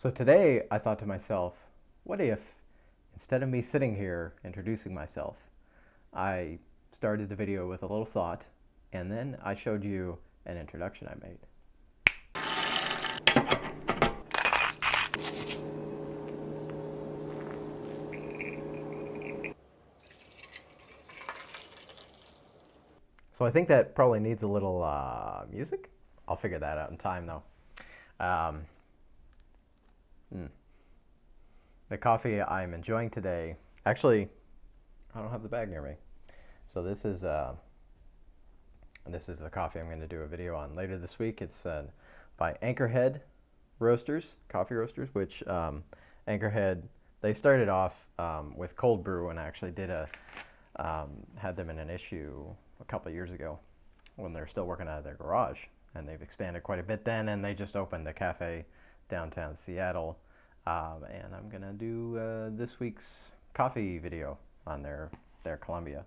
So today I thought to myself, what if instead of me sitting here introducing myself, I started the video with a little thought and then I showed you an introduction I made. So I think that probably needs a little music. I'll figure that out in time though. Um, The coffee I'm enjoying today, actually, I don't have the bag near me. So this is the coffee I'm going to do a video on later this week. It's by Anchorhead Roasters, coffee roasters, which Anchorhead, they started off with cold brew, and I actually did had them in an issue a couple of years ago when they were still working out of their garage, and they've expanded quite a bit then, and they just opened a cafe downtown Seattle. And I'm gonna do this week's coffee video on their Columbia,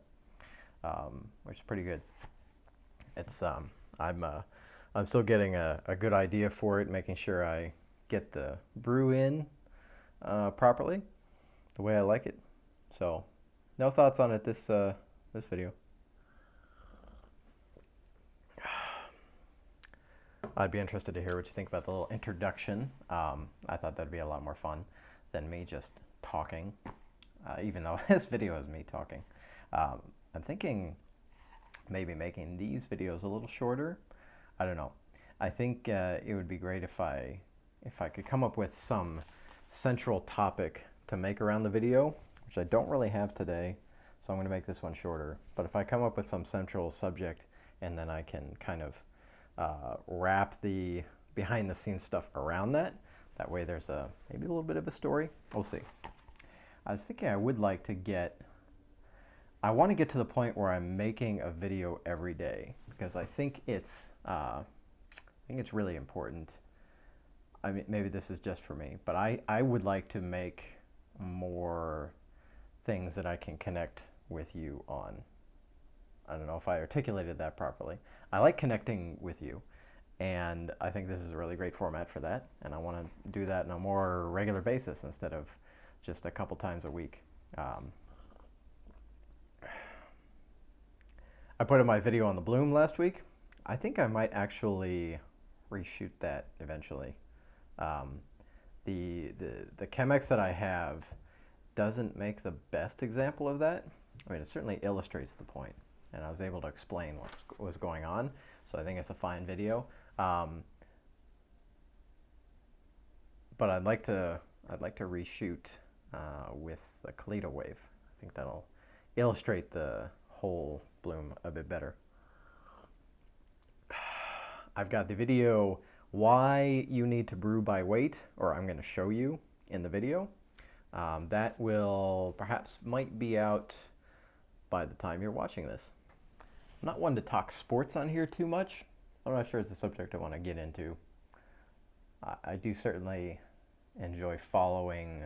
which is pretty good. It's I'm still getting a good idea for it, making sure I get the brew in properly, the way I like it. So, no thoughts on it this video. I'd be interested to hear what you think about the little introduction. I thought that'd be a lot more fun than me just talking, even though this video is me talking. I'm thinking maybe making these videos a little shorter. I don't know. I think it would be great if I could come up with some central topic to make around the video, which I don't really have today, so I'm going to make this one shorter. But if I come up with some central subject, and then I can kind of wrap the behind the scenes stuff around that. That way there's maybe a little bit of a story. We'll see. I was thinking I would like to I want to get to the point where I'm making a video every day, because I think it's really important. I mean, maybe this is just for me, but I would like to make more things that I can connect with you on. I don't know if I articulated that properly. I like connecting with you, and I think this is a really great format for that, and I want to do that on a more regular basis instead of just a couple times a week. I put in my video on the bloom last week. I think I might actually reshoot that eventually. The Chemex that I have doesn't make the best example of that. I mean, it certainly illustrates the point, and I was able to explain what was going on, so I think it's a fine video. But I'd like to reshoot with the Kalita wave. I think that'll illustrate the whole bloom a bit better. I've got the video why you need to brew by weight, or I'm going to show you in the video. That might be out by the time you're watching this. I'm not one to talk sports on here too much. I'm not sure it's a subject I want to get into. I do certainly enjoy following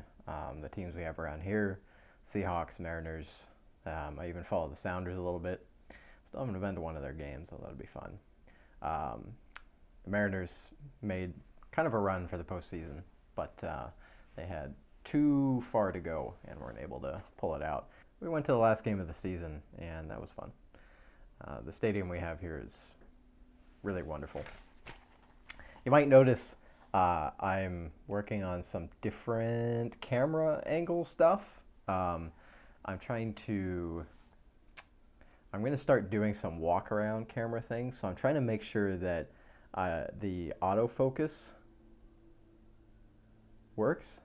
the teams we have around here, Seahawks, Mariners. I even follow the Sounders a little bit. Still haven't been to one of their games, so that'll be fun. The Mariners made kind of a run for the postseason, but they had too far to go and weren't able to pull it out. We went to the last game of the season, and that was fun. The stadium we have here is really wonderful. You might notice I'm working on some different camera angle stuff. I'm going to start doing some walk around camera things, so I'm trying to make sure that the autofocus works.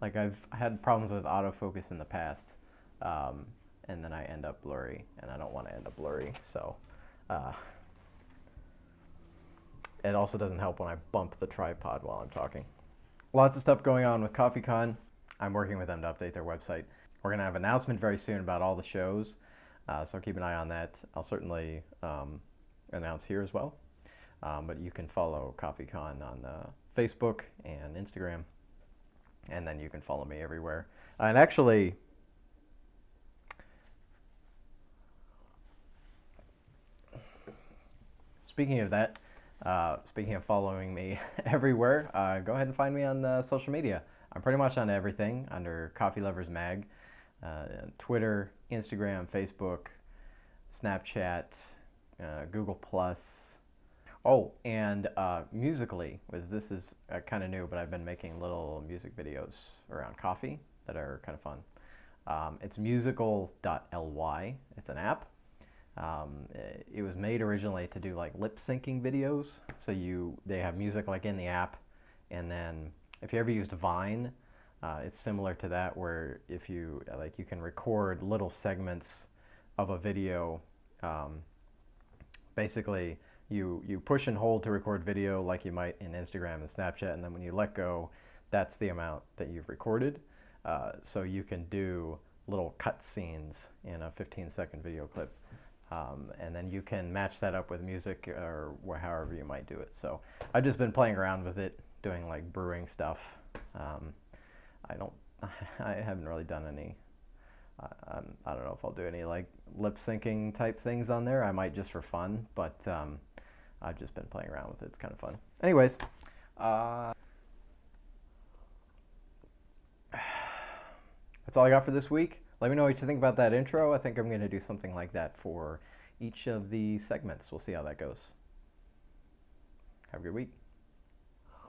Like, I've had problems with autofocus in the past, and then I end up blurry, and I don't want to end up blurry, so it also doesn't help when I bump the tripod while I'm talking. Lots of stuff going on with CoffeeCon. I'm working with them to update their website. We're going to have an announcement very soon about all the shows, so keep an eye on that. I'll certainly announce here as well, but you can follow CoffeeCon on Facebook and Instagram, and then you can follow me everywhere. And actually, speaking of that, Speaking of following me everywhere, go ahead and find me on social media. I'm pretty much on everything under Coffee Lovers Mag. Twitter, Instagram, Facebook, Snapchat, Google Plus. Oh, and musically, this is kind of new, but I've been making little music videos around coffee that are kind of fun. It's musical.ly. It's an app. It was made originally to do like lip syncing videos. So they have music like in the app, and then if you ever used Vine, it's similar to that, where if you like, you can record little segments of a video. Basically, you push and hold to record video like you might in Instagram and Snapchat, and then when you let go, that's the amount that you've recorded. So you can do little cut scenes in a 15-second video clip. And then you can match that up with music or however you might do it. So I've just been playing around with it, doing like brewing stuff. I haven't really done any, I don't know if I'll do any like lip syncing type things on there. I might just for fun, but I've just been playing around with it. It's kind of fun. Anyways, that's all I got for this week. Let me know what you think about that intro. I think I'm going to do something like that for each of the segments. We'll see how that goes. Have a good week.